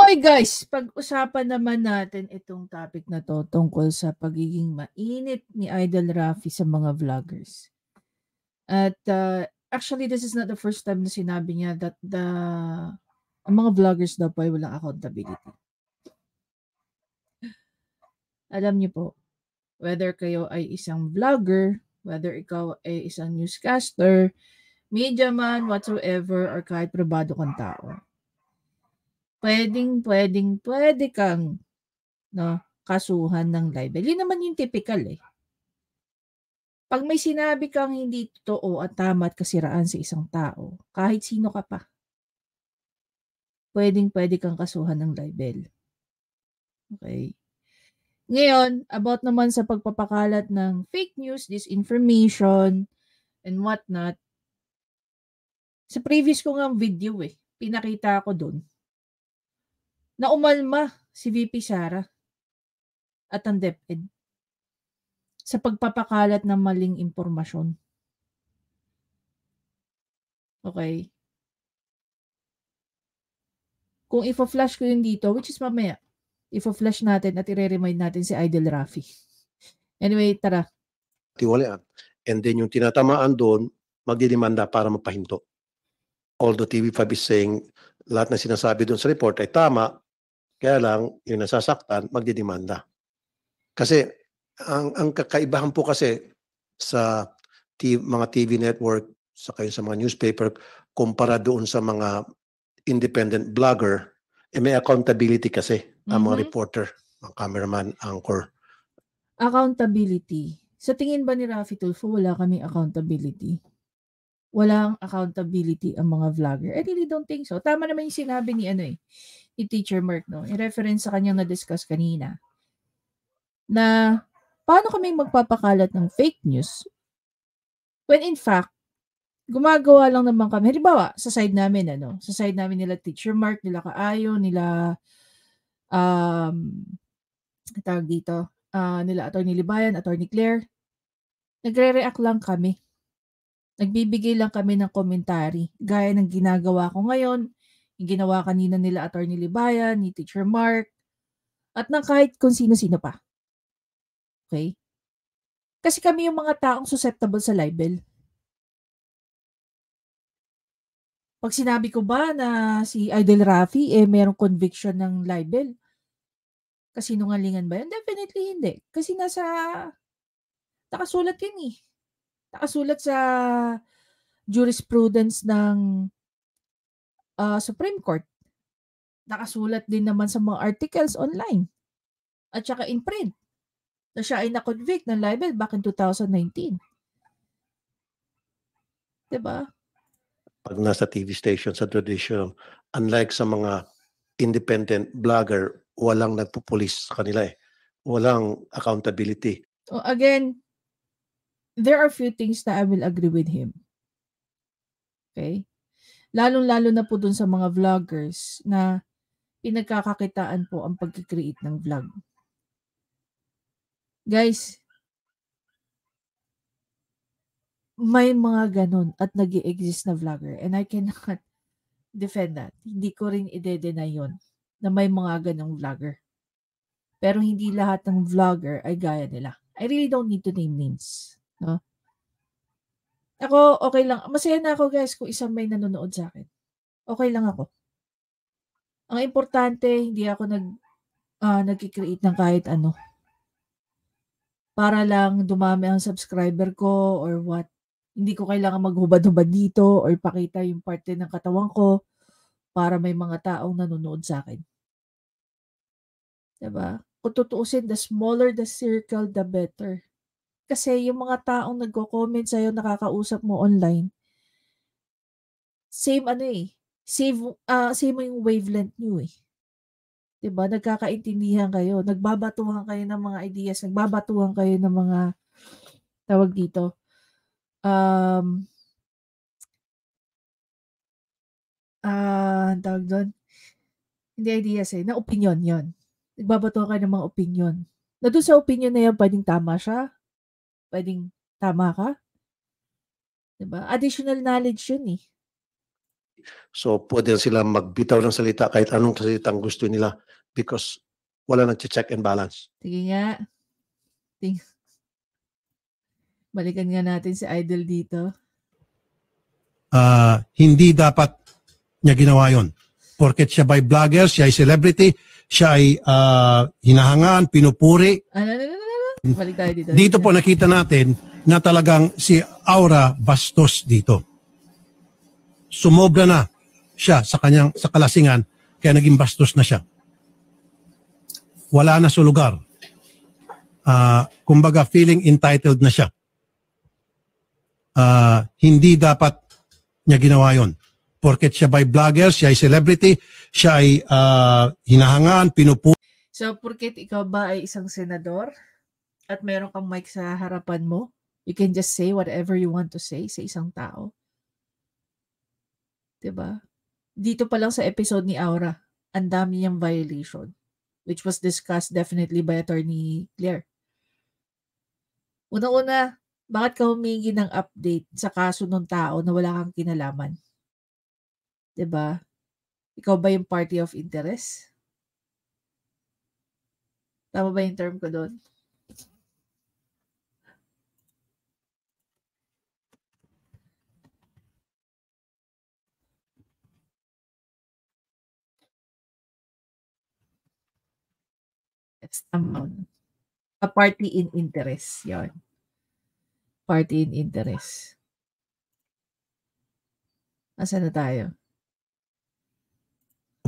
Okay guys, pag-usapan naman natin itong topic na to tungkol sa pagiging mainit ni Idol Rafi sa mga vloggers. At actually, this is not the first time na sinabi niya that ang mga vloggers daw po ay walang accountability. Alam niyo po, whether kayo ay isang vlogger, whether ikaw ay isang newscaster, media man, whatsoever, or kahit pribado kang tao, pwede kang kasuhan ng libel. Yun naman yung typical eh. Pag may sinabi kang hindi totoo at tama at kasiraan sa isang tao, kahit sino ka pa, pwede kang kasuhan ng libel. Okay? Ngayon, about naman sa pagpapakalat ng fake news, disinformation, and whatnot, sa previous ko nga video pinakita ko doon na umalma si VP Sara at ang DepEd sa pagpapakalat ng maling impormasyon. Okay? Kung ifo-flash ko yun dito, which is mamaya, ifo-flash natin at i-remind natin si Idol Rafi. Anyway, tara. Tiwalaan. And then yung tinatamaan doon, magdidemanda para mapahinto. Although TV5 is saying lahat na sinasabi doon sa report ay tama, kaya lang yung nasasaktan, magdidemanda. Kasi ang kakaibahan po kasi sa mga TV network, sa mga newspaper, kumpara doon sa mga independent blogger, may accountability kasi ang mga reporter, ang cameraman, anchor. Accountability. Sa tingin ba ni Rafi Tulfo, wala kaming accountability? Walang accountability ang mga vlogger. I really don't think so. Tama naman yung sinabi ni ni Teacher Mark, no? I-reference sa kanyang na-discuss kanina. Na paano kami magpapakalat ng fake news when in fact, gumagawa lang naman kami. Halimbawa, sa side namin, sa side namin nila Teacher Mark, nila Kaayo, nila tawag dito, nila Atty. Libayan, Atty. Claire, nagre-react lang kami. Nagbibigay lang kami ng komentary. Gaya ng ginagawa ko ngayon, yung ginawa kanina nila Atty. Libayan, ni Teacher Mark, at ng kahit kung sino-sino pa. Okay? Kasi kami yung mga taong susceptible sa libel. Pag sinabi ko ba na si Idol Rafi, merong conviction ng libel, kasinungalingan ba yun? Definitely hindi. Kasi nakasulat yun eh. Nakasulat sa jurisprudence ng Supreme Court. Nakasulat din naman sa mga articles online. At saka in print. Na siya ay na-convict ng libel back in 2019. Diba? Pag nasa TV station sa traditional, unlike sa mga independent blogger, walang nagpupulis sa kanila Walang accountability. So again, there are few things that I will agree with him. Okay? Lalong-lalo na po dun sa mga vloggers na pinagkakakitaan po ang pag-create ng vlog. Guys, may mga ganun at nag-i-exist na vlogger and I cannot defend that. Hindi ko rin ide-deny yun na may mga ganong vlogger. Pero hindi lahat ng vlogger ay gaya nila. I really don't need to name names. No? Ako, okay lang. Masaya na ako guys kung isang may nanonood sa akin. Okay lang ako. Ang importante, hindi ako nag-create ng kahit ano. Para lang dumami ang subscriber ko or what. Hindi ko kailangan maghubad-hubad dito or pakita yung parte ng katawan ko para may mga taong nanonood sa akin. Diba? Kung tutuusin, the smaller the circle, the better. Kasi yung mga taong nagko-comment sa'yo, nakakausap mo online, same same yung wavelength nyo eh. Diba? Nagkakaintindihan kayo, nagbabatuhan kayo ng mga ideas, nagbabatuhan kayo ng mga tawag dito, tawag doon, hindi ideas na opinion yon. Nagbabatuhan kayo ng mga opinion. Na doon sa opinion na yan, pwedeng tama siya, pwedeng tama ka. Diba? Additional knowledge yun eh. So pwede sila magbitaw ng salita kahit anong salitang gusto nila because wala nag-check and balance. Sige nga. Balikan nga natin si Idol dito. Hindi dapat niya ginawa yun. Porket siya by vlogger, siya ay celebrity, siya ay hinahangaan, pinupuri. Balik tayo dito. Dito po nakita natin na talagang si Aura bastos dito. Sumobra na siya sa kalasingan, kaya naging bastos na siya. Wala na sa lugar. Kumbaga feeling entitled na siya. Hindi dapat niya ginawa yun. Porket siya by vlogger, siya ay celebrity, siya ay hinahangaan, pinupuri. So, porket ikaw ba ay isang senador at meron kang mic sa harapan mo, you can just say whatever you want to say sa isang tao. Diba? Dito pa lang sa episode ni Aura, ang dami niyang violation, which was discussed definitely by Attorney Claire. Una-una, bakit ka humingi ng update sa kaso ng tao na wala kang kinalaman? Diba? Ikaw ba yung party of interest? Tama ba yung term ko doon? It's a party in interest. Yan. Party in interest. Asan na tayo?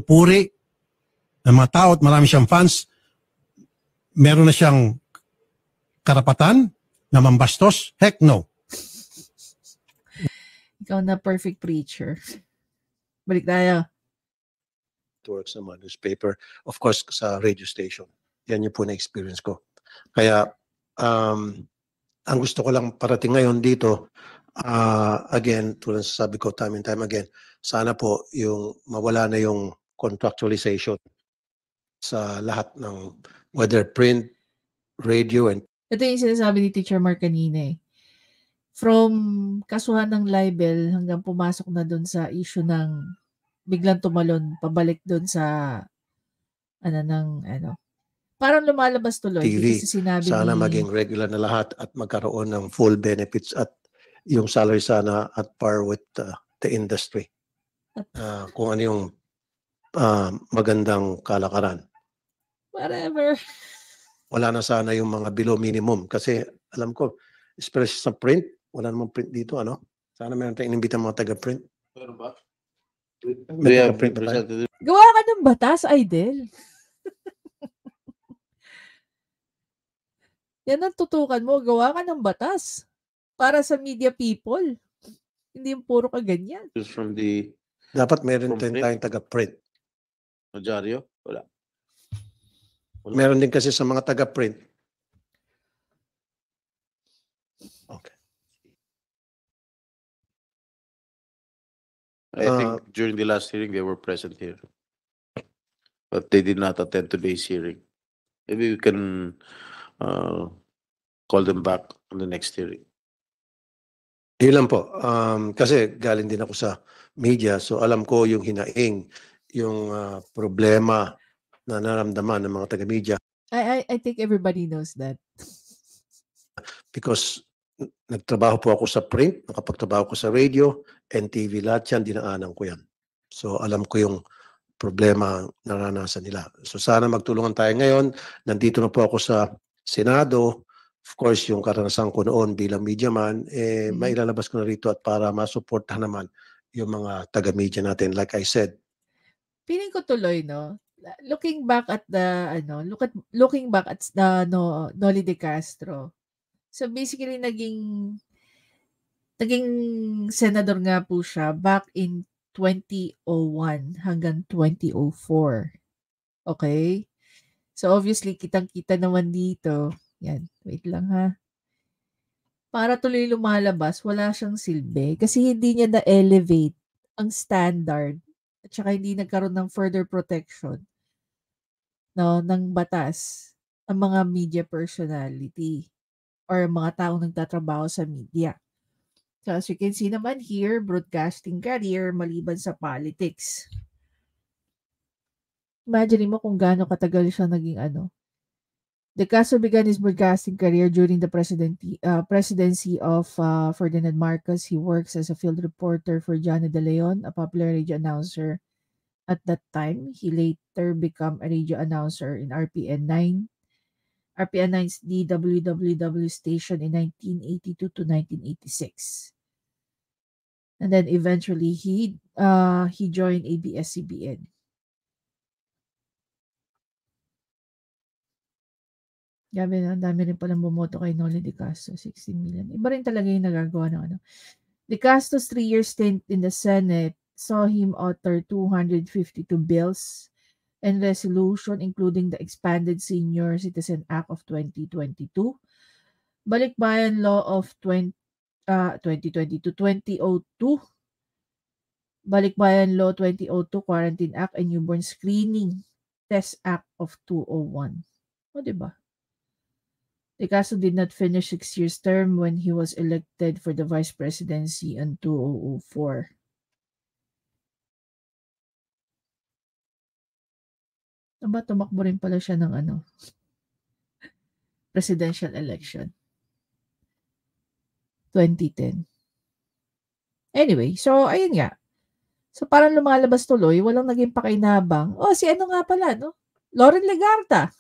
Puri ng mga tao at marami siyang fans, meron na siyang karapatan na mambastos? Heck no. Ikaw na perfect preacher. Balik tayo. Works sa mga newspaper, of course sa radio station. Yan yung po na experience ko. Kaya ang gusto ko lang parating ngayon dito, again, tulad sa sabi ko time and time again, sana po yung mawala na yung contractualization sa lahat ng whether print, radio, and Ito yung sinasabi ni Teacher Mark kanina eh. From kasuhan ng libel hanggang pumasok na doon sa issue ng biglang tumalon pabalik doon sa parang lumalabas tuloy TV. kasi sinabi Sana ni maging regular na lahat at magkaroon ng full benefits at yung salary sana at par with the industry. Kung ano yung magandang kalakaran. whatever. Wala na sana yung mga below minimum kasi alam ko, especially sa print, wala namang print dito, ano? Sana meron tayong inimbita mga taga-print. Meron ba? May taga-print ba tayo? Gawa ka ng batas, Idol. Yan ang tutukan mo. Gawa ka ng batas para sa media people. Hindi yung puro ka ganyan. From the Dapat meron From din print? tayong taga-print. Notaryo? Wala. Meron din kasi sa mga taga-print. Okay. I think during the last hearing, they were present here. But they did not attend today's hearing. Maybe we can call them back on the next hearing. Yun lang po. Kasi galing din ako sa media, so alam ko yung hinaing, yung problema na naramdaman ng mga taga-media. I think everybody knows that. Because nagtrabaho po ako sa print, nakapagtrabaho ko sa radio, and TV, lahat yan, dinaanan ko yan. So alam ko yung problema naranasan nila. So sana magtulungan tayo ngayon. Nandito na po ako sa Senado. Of course, yung karanasan ko noon bilang media man, mailalabas ko na rito at para masuportahan naman yung mga taga-media natin. Like I said, Feeling ko tuloy, no? Looking back at the Noli De Castro. So basically naging senador nga po siya back in 2001 hanggang 2004. Okay? So obviously kitang-kita naman dito. Yan, wait lang ha. Para tuloy lumalabas, wala siyang silbi kasi hindi niya na-elevate ang standard at saka hindi nagkaroon ng further protection ng batas ang mga media personality or mga taong nagtatrabaho sa media. So as you can see naman here, broadcasting career maliban sa politics. Imagine mo kung gaano katagal siya naging ano. De Castro began his broadcasting career during the presidency of Ferdinand Marcos. He works as a field reporter for Johnny De Leon, a popular radio announcer. At that time, he later became a radio announcer in RPN 9. RPN 9's DWWW station in 1982 to 1986. And then eventually he joined ABS-CBN. Grabe na, ang dami rin palang bumoto kay Noli De Castro, 16 million. Iba rin talaga yung nagagawa ng ano. De Castro's 3-year stint in the Senate saw him author 252 bills and resolution, including the expanded Senior Citizen Act of 2022, Balikbayan Law of 2002, Balikbayan Law 2002, Quarantine Act, and Newborn Screening Test Act of 201. O, diba? De Castro did not finish 6 years term when he was elected for the vice presidency in 2004. Aba, tumakbo rin pala siya ng ano, presidential election. 2010. Anyway, so ayun nga. So parang lumalabas tuloy, walang naging pakinabang. Oh, si ano nga pala, no? Loren Legarda.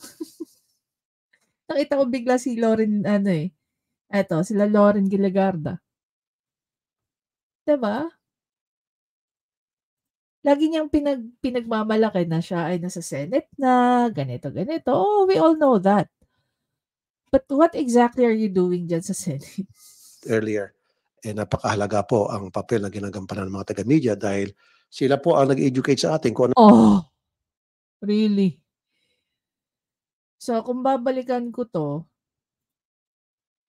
Nakita ko bigla si Loren, ano eh. Eto, sila Loren Legarda. Diba? Lagi niyang pinagmamalaki na siya ay nasa Senate na, ganito. Oh, we all know that. But what exactly are you doing dyan sa Senate? Earlier, napakahalaga po ang papel na ginagampanan ng mga taga-media dahil sila po ang nag-educate sa atin kung ano. Oh, really? So, kung babalikan ko to,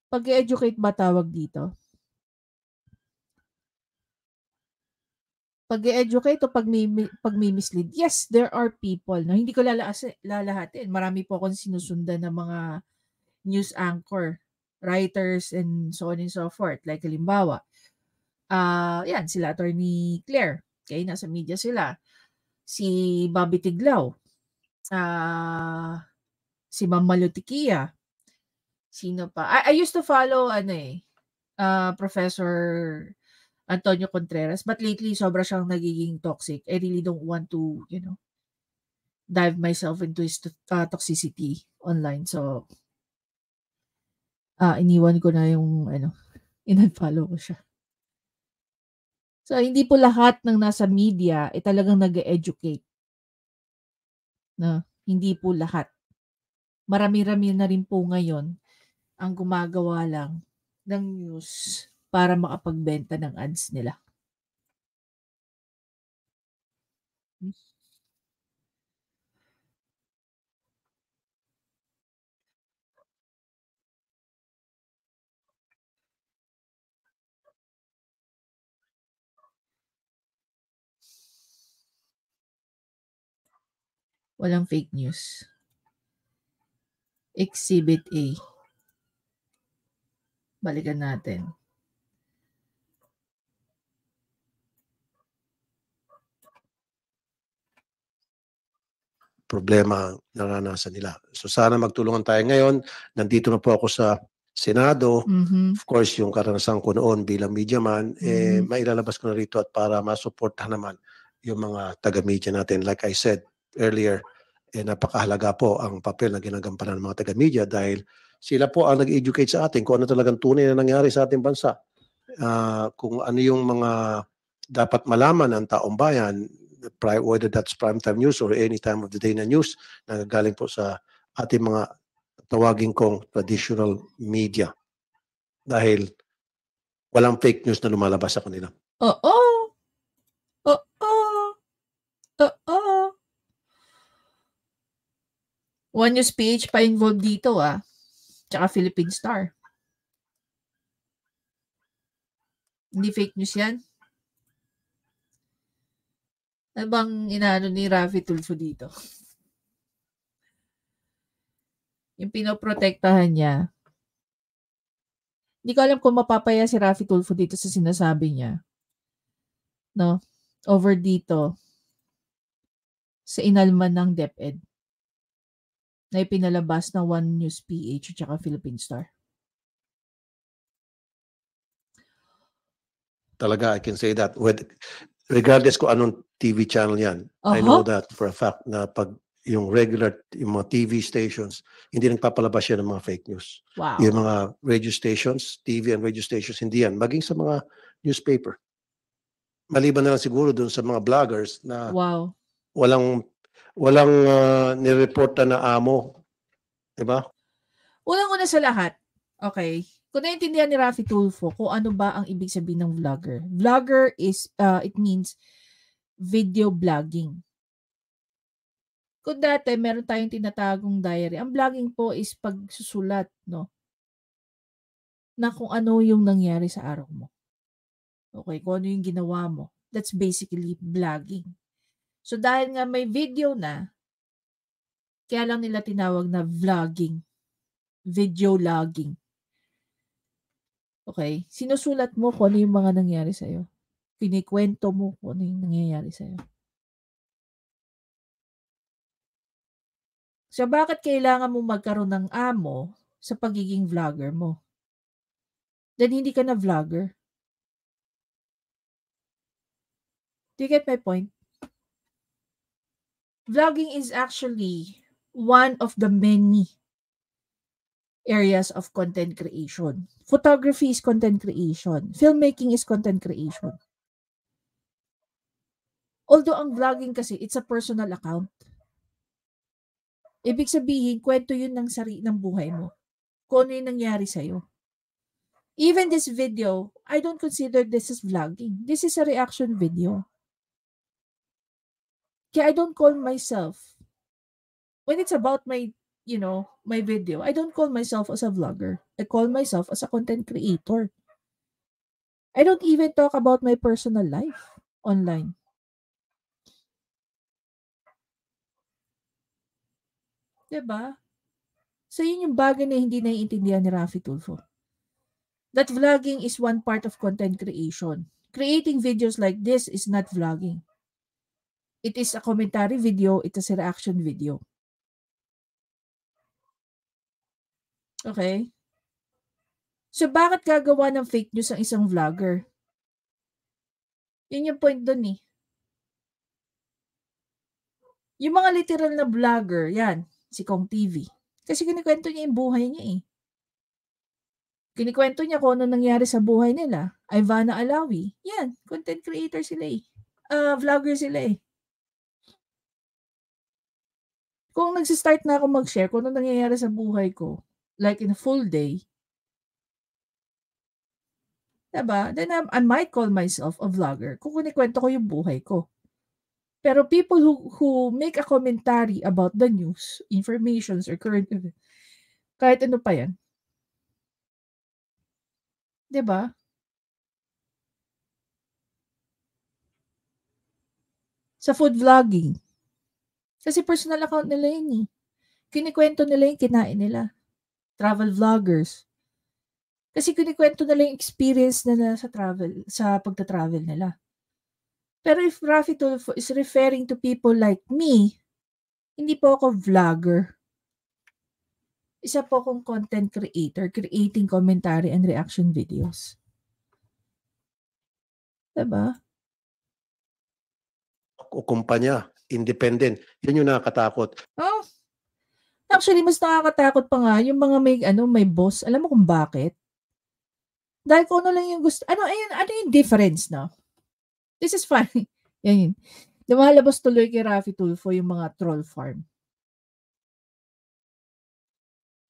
pag-educate ba tawag dito? Pag-educate o pag-mislead? Yes, there are people. No? Hindi ko lalahatin. Marami po akong sinusundan ng mga news anchor, writers, and so on and so forth. Like, halimbawa, yan, sila Attorney Claire. Okay, nasa media sila. Si Bobby Tiglao. Si Ma'am Malutikia. Sino pa? I used to follow, Professor Antonio Contreras. But lately, sobra siyang nagiging toxic. I really don't want to, dive myself into his toxicity online. So, iniwan ko na yung, in-unfollow ko siya. So, hindi po lahat ng nasa media talagang nag-educate. No? Hindi po lahat. Marami-rami na rin po ngayon ang gumagawa lang ng news para makapagbenta ng ads nila. Walang fake news. Exhibit A. Balikan natin. Problema naranasan nila. So sana magtulungan tayo ngayon. Nandito na po ako sa Senado. Of course, yung karanasan ko noon bilang media man, mailalabas ko na rito at para masuportahan naman yung mga taga-media natin. Like I said earlier, napakahalaga po ang papel na ginagampanan ng mga taga-media dahil sila po ang nag-educate sa atin kung ano talagang tunay na nangyari sa ating bansa. Kung ano yung mga dapat malaman ng taong bayan, whether that's primetime news or any time of the day na news na galing po sa ating mga tawagin kong traditional media. Dahil walang fake news na lumalabas sa kanila. Oo. One News PH pa involved dito Tsaka Philippine Star. Hindi fake news yan? Ano bang inaano ni Rafi Tulfo dito? Yung pinoprotektahan niya, Hindi ko alam kung mapapaya si Raffy Tulfo dito sa sinasabi niya. No? Over dito sa inalman ng DepEd na ipinalabas ng One News PH at saka Philippine Star. Talaga, I can say that. Regardless kung anong TV channel yan, I know that for a fact na pag yung mga TV stations, hindi nagpapalabas yan ng mga fake news. Wow. Yung mga radio stations, TV and radio stations, hindi yan. Maging sa mga newspaper. Maliban na lang siguro dun sa mga vloggers na Wow. walang nireporta na amo. Diba? Unang-una sa lahat, okay, kung naintindihan ni Raffy Tulfo kung ano ba ang ibig sabihin ng vlogger. Vlogger is, it means video blogging. Kung dati, meron tayong tinatagong diary. Ang vlogging po is pagsusulat, no? Na kung ano yung nangyari sa araw mo. Okay, kung ano yung ginawa mo. That's basically vlogging. So, dahil nga may video na, kaya lang nila tinawag na vlogging. Video logging. Okay? Sinusulat mo kung ano yung mga nangyari sa'yo. Kinikwento mo kung ano yung nangyayari sa'yo. So, bakit kailangan mo magkaroon ng amo sa pagiging vlogger mo? Then, hindi ka na vlogger. Do you get my point? Vlogging is actually one of the many areas of content creation. Photography is content creation. Filmmaking is content creation. Although ang vlogging kasi, it's a personal account. Ibig sabihin, kwento yun ng buhay mo. Kung ano yung nangyari sa'yo. Even this video, I don't consider this as vlogging. This is a reaction video. Kaya I don't call myself, when it's about my, my video, I don't call myself as a vlogger. I call myself as a content creator. I don't even talk about my personal life online. Diba? So, yun yung bagay na hindi naiintindihan ni Raffy Tulfo. That vlogging is one part of content creation. Creating videos like this is not vlogging. It is a commentary video. It is a reaction video. Okay? So, bakit gagawa ng fake news ang isang vlogger? Yun yung point dun eh. Yung mga literal na vlogger, yan, si Kong TV. Kasi kinikwento niya yung buhay niya eh. Kinikwento niya kung ano nangyari sa buhay nila. Ivana Alawi, yan, content creator sila eh. Vlogger sila eh. Kung nagsistart na ako mag-share kung ano nangyayari sa buhay ko, like in a full day, diba? Then I might call myself a vlogger kung kunikwento ko yung buhay ko. Pero people who make a commentary about the news, informations, or current event, kahit ano pa yan. Diba? Sa food vlogging. Kasi personal account nila yun eh. Kinikwento nila yung kinain nila. Travel vloggers. Kasi kinikwento nila yung experience nila sa pagta-travel nila. Pero if Raffy Tulfo is referring to people like me, hindi po ako vlogger. Isa po akong content creator, creating commentary and reaction videos. Diba? O kumpanya, independent. Yan yung nakakatakot. Oh, actually, mas nakakatakot pa nga yung mga may boss. Alam mo kung bakit? Dahil kung ano lang yung gusto. Ano yung difference, no? This is funny. Yan yun. Lumalabas tuloy kay Raffy Tulfo yung mga troll farm.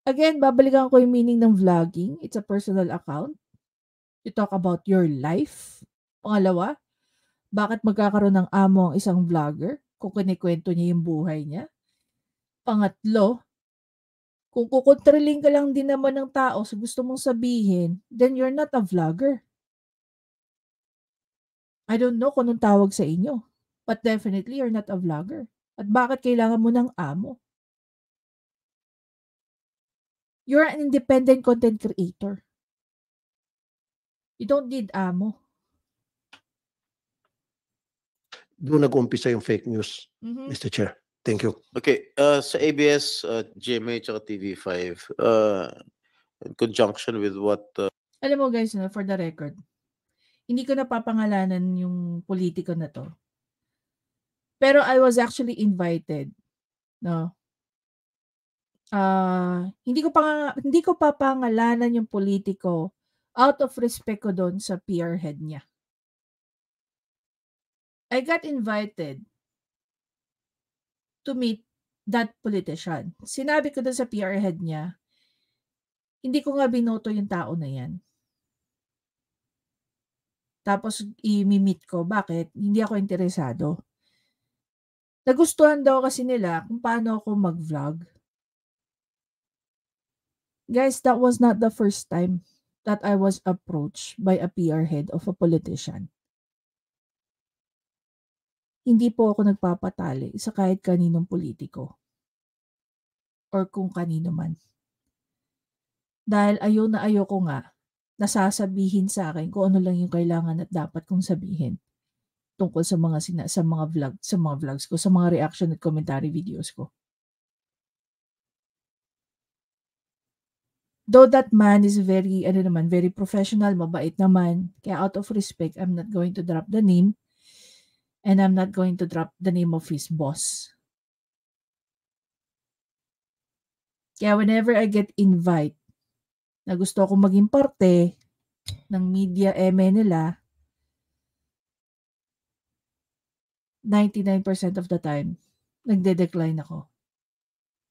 Again, babalikan ko yung meaning ng vlogging. It's a personal account. You talk about your life. Pangalawa, bakit magkakaroon ng amo ang isang vlogger kung kinikwento niya yung buhay niya? Pangatlo, kung kukontrolling ka lang din naman ng tao sa gusto mong sabihin, then you're not a vlogger. I don't know kung anong tawag sa inyo. But definitely, you're not a vlogger. At bakit kailangan mo ng amo? You're an independent content creator. You don't need amo. Doon nag-umpisa yung fake news, Mhm. Mr. Chair. Thank you. Okay, sa ABS, GMA, tsaka TV5, in conjunction with what Alam mo guys, no, for the record, hindi ko napapangalanan yung politiko na to. Pero I was actually invited, no. Hindi ko papangalanan yung politiko out of respect ko doon sa PR head niya. I got invited to meet that politician. Sinabi ko doon sa PR head niya, hindi ko nga binoto yung tao na yan. Tapos i-meet ko, bakit? Hindi ako interesado. Nagustuhan daw kasi nila kung paano ako mag-vlog. Guys, that was not the first time that I was approached by a PR head of a politician. Hindi po ako nagpapatali sa kahit kaninong politiko or kung kanino man. Dahil ayaw ko nga nasasabihin sa akin kung ano lang yung kailangan at dapat kong sabihin tungkol sa mga vlogs ko, sa mga reaction at commentary videos ko. Though that man is very professional, mabait naman, kaya out of respect, I'm not going to drop the name and I'm not going to drop the name of his boss. Kaya whenever I get invite na gusto akong maging parte ng media nila, 99% of the time, nagde-decline ako.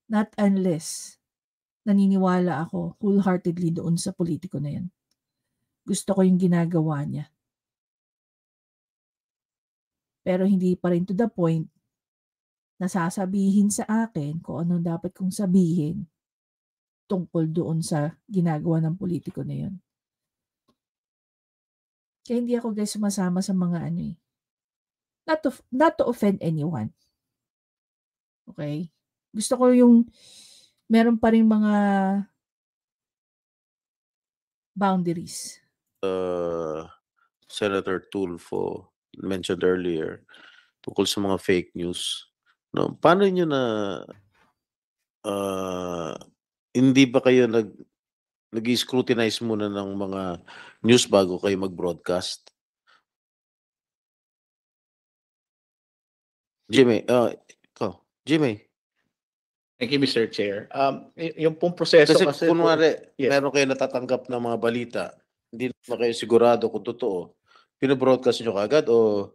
Not unless naniniwala ako wholeheartedly doon sa politiko na yan. Gusto ko yung ginagawa niya. Pero hindi pa rin to the point na sasabihin sa akin kung ano dapat kong sabihin tungkol doon sa ginagawa ng politiko na yun. Kaya hindi ako guys sumasama sa mga not to offend anyone. Okay? Gusto ko yung meron pa rin mga boundaries. Senator Tulfo mentioned earlier tungkol sa mga fake news. No, paano nyo na hindi ba kayo nag-scrutinize muna ng mga news bago kayo mag-broadcast? Jimmy, Jimmy. Thank you, Mr. Chair. Yung pong proseso Kasi kunwari, yes. meron kayo natatanggap ng mga balita, hindi na kayo sigurado kung totoo, pinabroadcast nyo kaagad o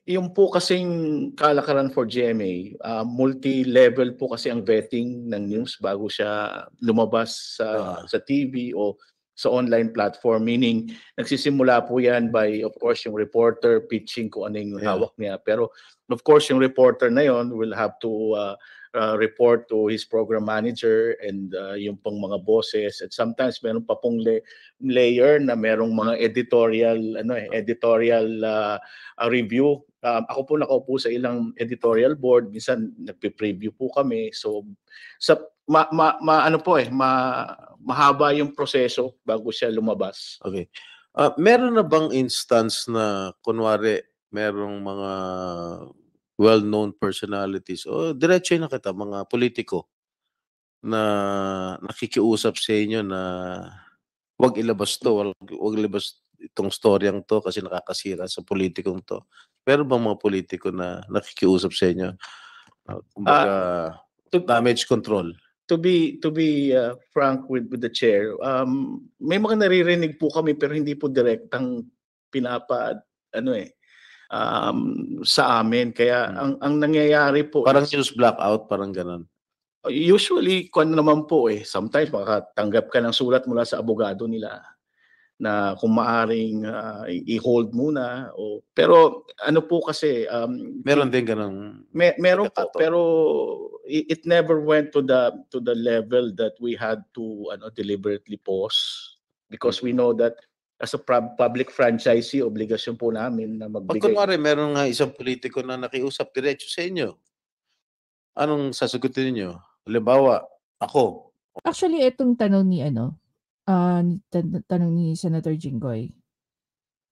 yung po kasing kalakaran for GMA, multi-level po kasi ang vetting ng news bago siya lumabas sa TV o sa online platform. Meaning, nagsisimula po yan by, of course, yung reporter pitching kung ano yung hawak niya. Pero, of course, yung reporter na yon will have to report to his program manager and yung pang mga bosses. At sometimes, meron pa pong layer na merong mga editorial review. Ako po nakaupo sa ilang editorial board, minsan nagpe-preview po kami. So sa mahaba yung proseso bago siya lumabas. Okay. Meron na bang instance na kunwari merong mga well-known personalities o diretso na kita mga politiko na nakikiusap sa inyo na wag ilabas to, wag ilabas itong storyang to kasi nakakasira sa politikong to. Pero bang mga politiko na nakikiusap sa inyo? Kumbaga, damage control. To be frank with the chair, may mga naririnig po kami pero hindi po direktang sa amin. Kaya ang nangyayari po parang news blackout, parang ganun. Usually, kung naman po sometimes makatanggap ka ng sulat mula sa abogado nila na kung maaring i-hold muna. Pero ano po kasi... meron din ganun. Meron po, pero it never went to the level that we had to deliberately pause because we know that as a public franchisee, obligasyon po namin na magbigay. Pag kunwari, meron nga isang politiko na nakiusap diretso sa inyo, anong sasagutin niyo? Halimbawa, ako. Actually, itong tanong ni tanong ni Senator Jinggoy.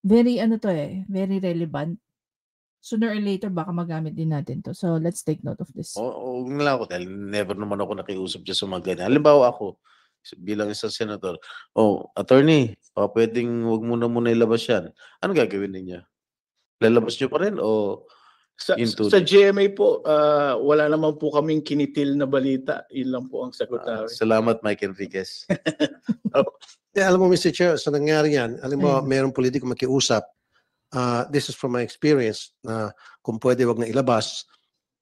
Very very relevant. Sooner or later, baka magamit din natin to. So, let's take note of this. Oo lang ako dahil never naman ako nakiusap dyan sa mga ganyan. Halimbawa ako, bilang isang senator, attorney, pwedeng wag muna ilabas yan. Ano gagawin ninyo? Lalabas nyo pa rin o Sa GMA po, wala naman po kaming kinitil na balita. Yun lang po ang sagot namin. Salamat, Mike Enriquez. Alam mo, Mr. Chair, sa nangyari yan, alam mo, mayroong politiko makiusap. This is from my experience na kung pwede wag na ilabas,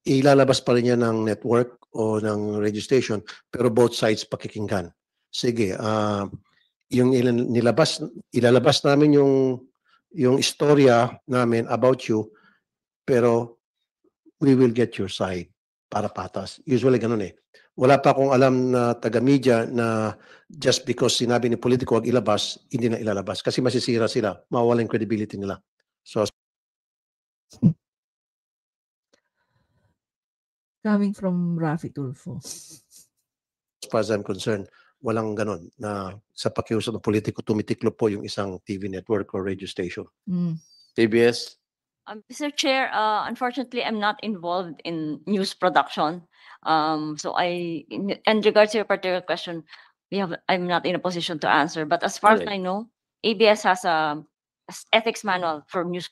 ilalabas pa rin yan ng network o ng radio station, pero both sides pakikinggan. Sige, yung ilalabas namin yung istorya namin about you, pero we will get your side para patas. Usually ganun eh. Wala pa akong alam na taga-media na just because sinabi ni politiko wag ilabas, hindi na ilalabas. Kasi masisira sila, mawawala yung credibility nila. So, coming from Rafi Tulfo. as far as I'm concerned, walang ganun na sa pakiusap ng politiko tumitiklo po yung isang TV network or radio station. ABS? Mr. Chair, unfortunately, I'm not involved in news production. So in regards to your particular question, I'm not in a position to answer. But as far as I know, ABS has a ethics manual for news.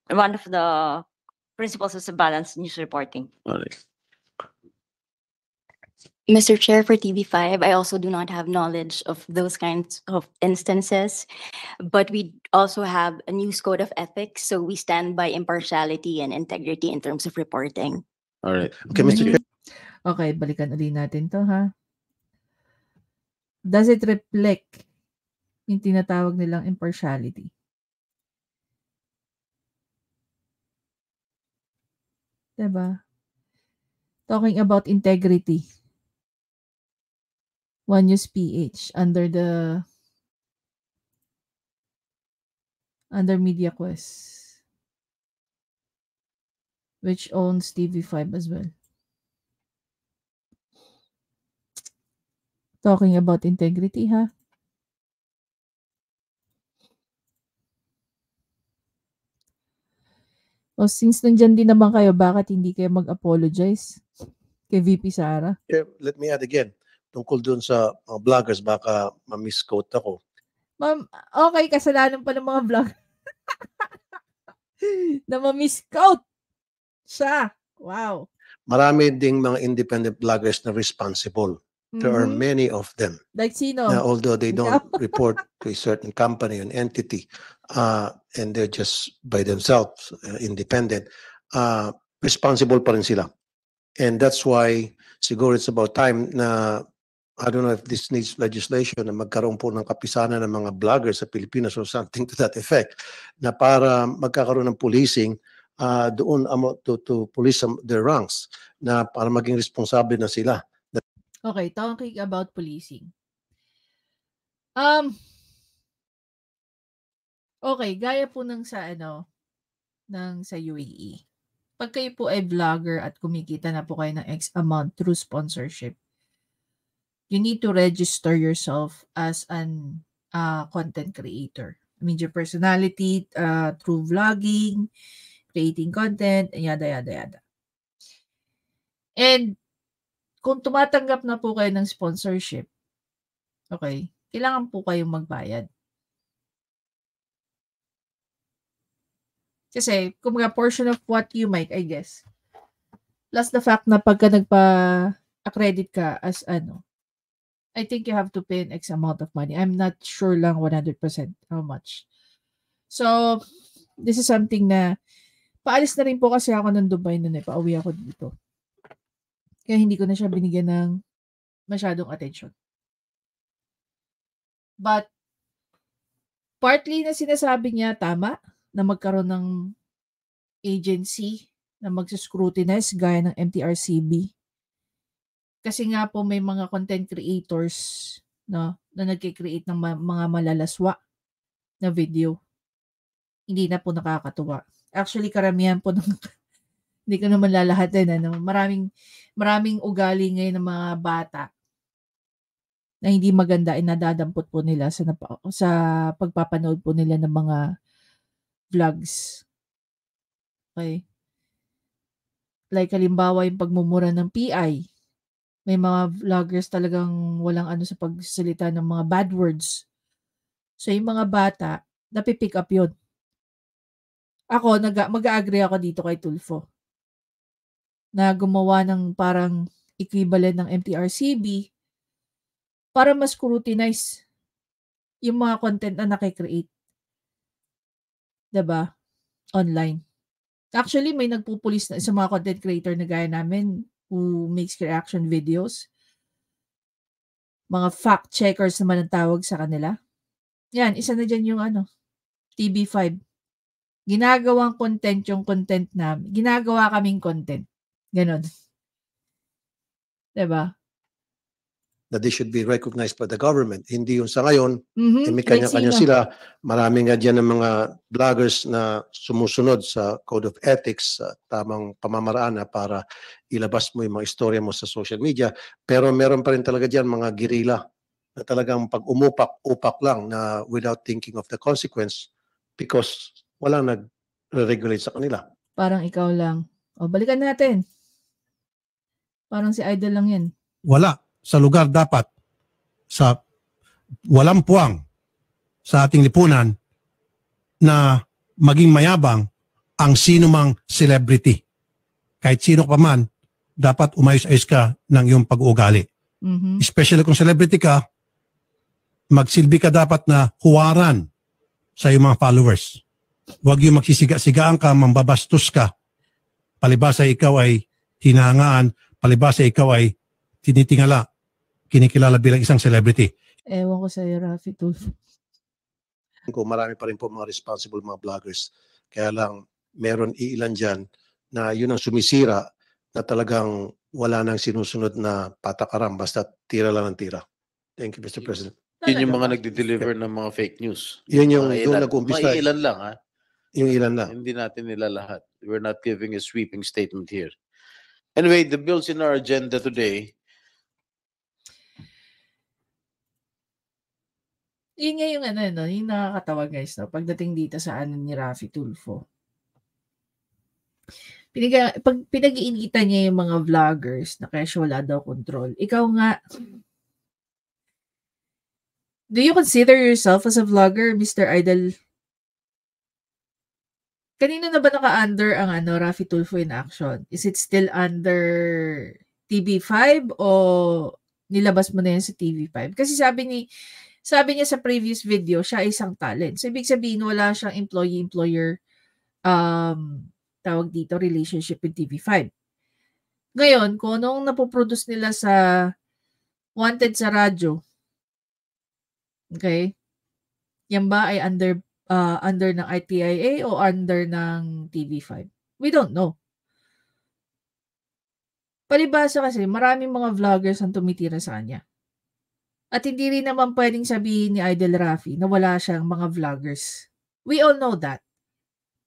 And one of the principles is a balanced news reporting. All right. Mr. Chair, for TV5, I also do not have knowledge of those kinds of instances, but we also have a news code of ethics, so we stand by impartiality and integrity in terms of reporting. All right. Okay, Mr. Chair. Okay, balikan ulit natin to, ha? Does it reflect yung tinatawag nilang impartiality? Diba? Talking about integrity. One News PH under MediaQuest, which owns TV5 as well. Talking about integrity, ha? O since nandyan din naman kayo, bakit hindi kayo mag-apologize kay VP Sara? Let me add again. Tungkol dun sa vloggers, baka ma-misquote ako. Ma'am, okay, kasalanan pa ng mga vlog na ma-misquote siya. Wow. Marami ding mga independent vloggers na responsible. There are many of them. Like sino? Na although they don't report to a certain company, an entity, and they're just by themselves, independent, responsible pa rin sila. And that's why siguro it's about time na I don't know if this needs legislation na magkaroon po ng kapisanan ng mga vloggers sa Pilipinas or something to that effect na para magkakaroon ng policing doon to police their ranks na para maging responsable na sila. Okay, talking about policing. Okay, gaya po ng sa UAE. Pag kayo po ay vlogger at kumikita na po kayo ng X amount through sponsorship, you need to register yourself as an content creator. I mean, your personality through vlogging, creating content, yada, yada, yada. And kung tumatanggap na po kayo ng sponsorship, okay, kailangan po kayong magbayad. Kasi, kumbaga, portion of what you make, I guess. Plus the fact na pagka nagpa-accredit ka as I think you have to pay an X amount of money. I'm not sure lang 100% how much. So, this is something na paalis na rin po kasi ako ng Dubai noon pauwi ako dito. Kaya hindi ko na siya binigyan ng masyadong attention. But, partly na sinasabi niya, tama, na magkaroon ng agency na mag-scrutinize gaya ng MTRCB. Kasi nga po may mga content creators na nagki-create ng mga malalaswa na video. Hindi na po nakakatuwa. Actually, karamihan po hindi ko naman lalahatin. Maraming ugali ngayon ng mga bata na hindi maganda ay nadadampot po nila sa pagpapanood po nila ng mga vlogs. Okay? Like halimbawa yung pagmumura ng PI. May mga vloggers talagang walang ano sa pagsalita ng mga bad words. So yung mga bata, napipick up yun. Ako, mag-agree ako dito kay Tulfo na gumawa ng parang equivalent ng MTRCB para mas scrutinize yung mga content na nakikreate. Diba? Online. Actually, may nagpupulis na sa mga content creator na gaya namin who makes reaction videos. Mga fact checkers naman ang tawag sa kanila. Yan, isa na dyan yung TV5. Ginagawang content yung content namin. Ginagawa kaming content. Ganon. Diba? That they should be recognized by the government. Hindi yung sa ngayon, may Like kanya-kanya sino? sila. Marami nga dyan ng mga vloggers na sumusunod sa Code of Ethics, sa tamang pamamaraan na para ilabas mo yung mga istorya mo sa social media. Pero meron pa rin talaga dyan mga guerrilla na talagang pag umupak-upak lang na without thinking of the consequence because walang nag-regulate sa kanila. Parang ikaw lang. O, balikan natin. Parang si Idol lang yan. Wala sa lugar dapat sa walang puwang sa ating lipunan na maging mayabang ang sino mang celebrity. Kahit sino pa man, dapat umayos-ayos ka ng iyong pag-uugali. Especially kung celebrity ka, magsilbi ka dapat na huwaran sa iyong mga followers. Huwag yung magsisiga-sigaan ka, mambabastos ka. Palibasa ikaw ay hinahangaan, palibasa ikaw ay tinitingala, kinikilala bilang isang celebrity. Ewan ko sa'yo, Rafi Tulfo. Kung marami pa rin po mga responsible mga vloggers. Kaya lang, meron ilan dyan na yun ang sumisira na talagang wala nang sinusunod na patakaran basta tira lang ng tira. Thank you, Mr. President. Yun yung mga nagde-deliver ng mga fake news. Yun yung Mga doon ilan. nag-umpisa. Mga ilan lang, ha? Yung ilan na. Hindi natin nila lahat. We're not giving a sweeping statement here. Anyway, the bills in our agenda today. Yun nga yung yung nakakatawa guys, no? Pagdating dito sa ni Rafi Tulfo. Pag pinag-iinitan niya yung mga vloggers na kaya wala daw control. Ikaw nga, do you consider yourself as a vlogger, Mr. Idol? Kanina na ba naka-under ang Rafi Tulfo in action? Is it still under TV5 o nilabas mo na yan sa TV5? Kasi sabi niya sa previous video, siya ay isang talent. So, ibig sabihin, wala siyang employee-employer tawag dito, relationship with TV5. Ngayon, kung anong napoproduce nila sa Wanted sa radyo, okay, yan ba ay under ng ITIA o under ng TV5? We don't know. Palibasa kasi, maraming mga vloggers ang tumitira sa kanya. At hindi rin naman pwedeng sabihin ni Idol Rafi na wala siyang mga vloggers. We all know that.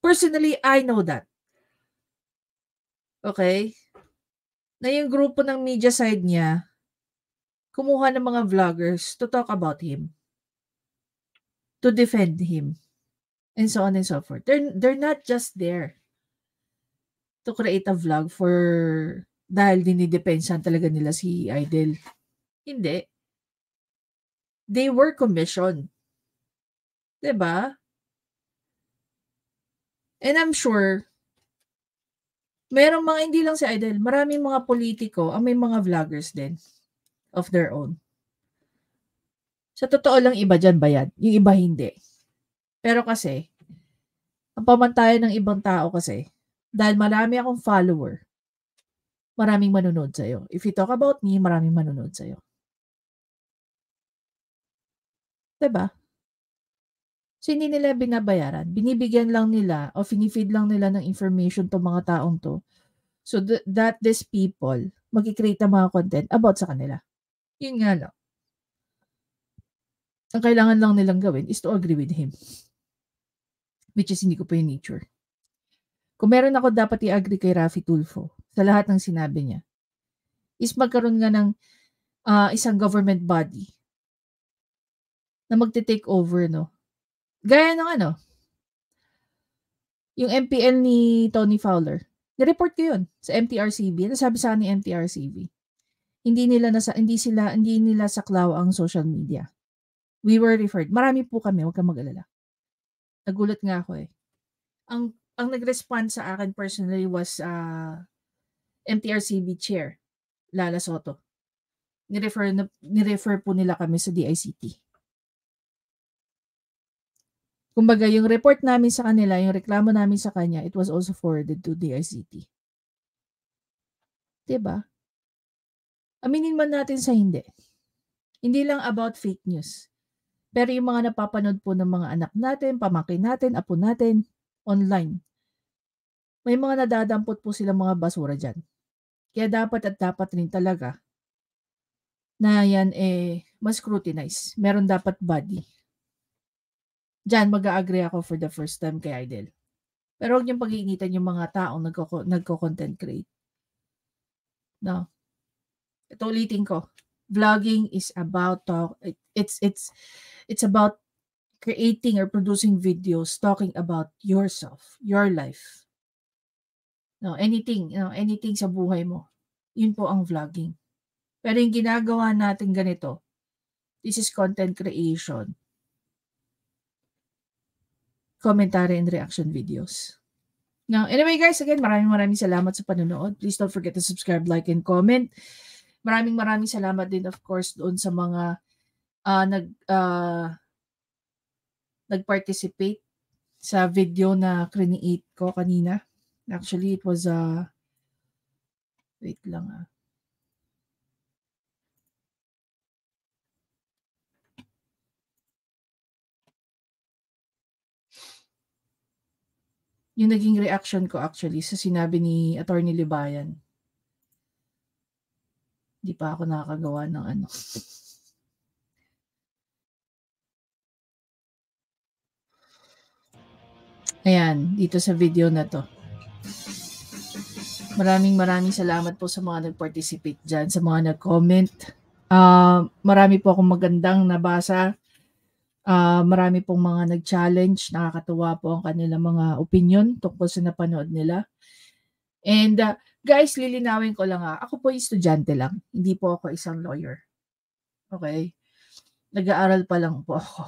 Personally, I know that. Okay? Na yung grupo ng media side niya, kumuha ng mga vloggers to talk about him. To defend him. And so on and so forth. They're not just there to create a vlog for dahil dinidepensan talaga nila si Idol. Hindi. They were commissioned. Diba? And I'm sure, merong mga hindi lang si Idol, maraming mga politiko ang may mga vloggers din of their own. Sa totoo lang, iba dyan bayad. Yung iba hindi. Pero kasi, ang pamantayan ng ibang tao kasi, dahil marami akong follower, maraming manonood sa'yo. If you talk about me, maraming manonood sa'yo. Diba? So, hindi nila binabayaran. Binibigyan lang nila o finifeed lang nila ng information to mga taong to so that these people mag-create ng mga content about sa kanila. Yun nga lang. Ang kailangan lang nilang gawin is to agree with him. Which is hindi ko pa yung nature. Kung meron ako dapat i-agree kay Rafi Tulfo sa lahat ng sinabi niya, is magkaroon nga ng isang government body na magte-take over, no? Gaya ng ano, yung MPL ni Tony Fowler. Ni-report ko yun sa MTRCB. Ano sabi sa akin ni MTRCB? Hindi nila saklaw ang social media. We were referred. Marami po kami, huwag kang mag-alala. Nagulat nga ako eh. Ang nag-respond sa akin personally was MTRCB chair, Lala Soto. Ni-refer po nila kami sa DICT. Kumbaga, yung report namin sa kanila, yung reklamo namin sa kanya, it was also forwarded to DICT. Diba? Aminin man natin sa hindi. Hindi lang about fake news. Pero yung mga napapanood po ng mga anak natin, pamangkin natin, apo natin, online, may mga nadadampot po silang mga basura dyan. Kaya dapat rin talaga na yan mas scrutinize. Meron dapat body. Diyan mag-a-agree ako for the first time kay Idel. Pero huwag niyong pag-iinitan yung mga taong nagko-content create. No. Ito ulitin ko. Vlogging is about it's about creating or producing videos talking about yourself, your life. No, anything sa buhay mo. Yun po ang vlogging. Pero yung ginagawa natin ganito, this is content creation. Commentary and reaction videos. Now, anyway guys, again, maraming salamat sa panonood. Please don't forget to subscribe, like, and comment. Maraming salamat din of course doon sa mga nag-participate sa video na create ko kanina. Actually, it was wait lang yung naging reaction ko actually sa sinabi ni Attorney Libayan. Hindi pa ako nakakagawa ng ano. Ayan, dito sa video na to. Maraming salamat po sa mga nag-participate dyan, sa mga nag-comment. Marami po akong magandang nabasa. Marami pong mga nag-challenge. Nakakatuwa po ang kanilang mga opinion tungkol sa napanood nila. And guys, lilinawin ko lang ako po estudyante lang. Hindi po ako isang lawyer. Okay? Nag-aaral pa lang po ako.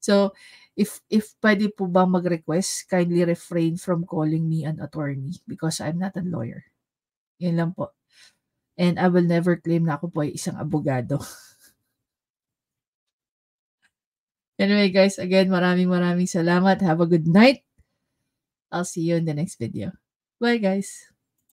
So, if pwede po ba mag-request, kindly refrain from calling me an attorney because I'm not a lawyer. Yan lang po. And I will never claim na ako po ay isang abogado. Anyway guys, again, maraming salamat. Have a good night. I'll see you in the next video. Bye guys.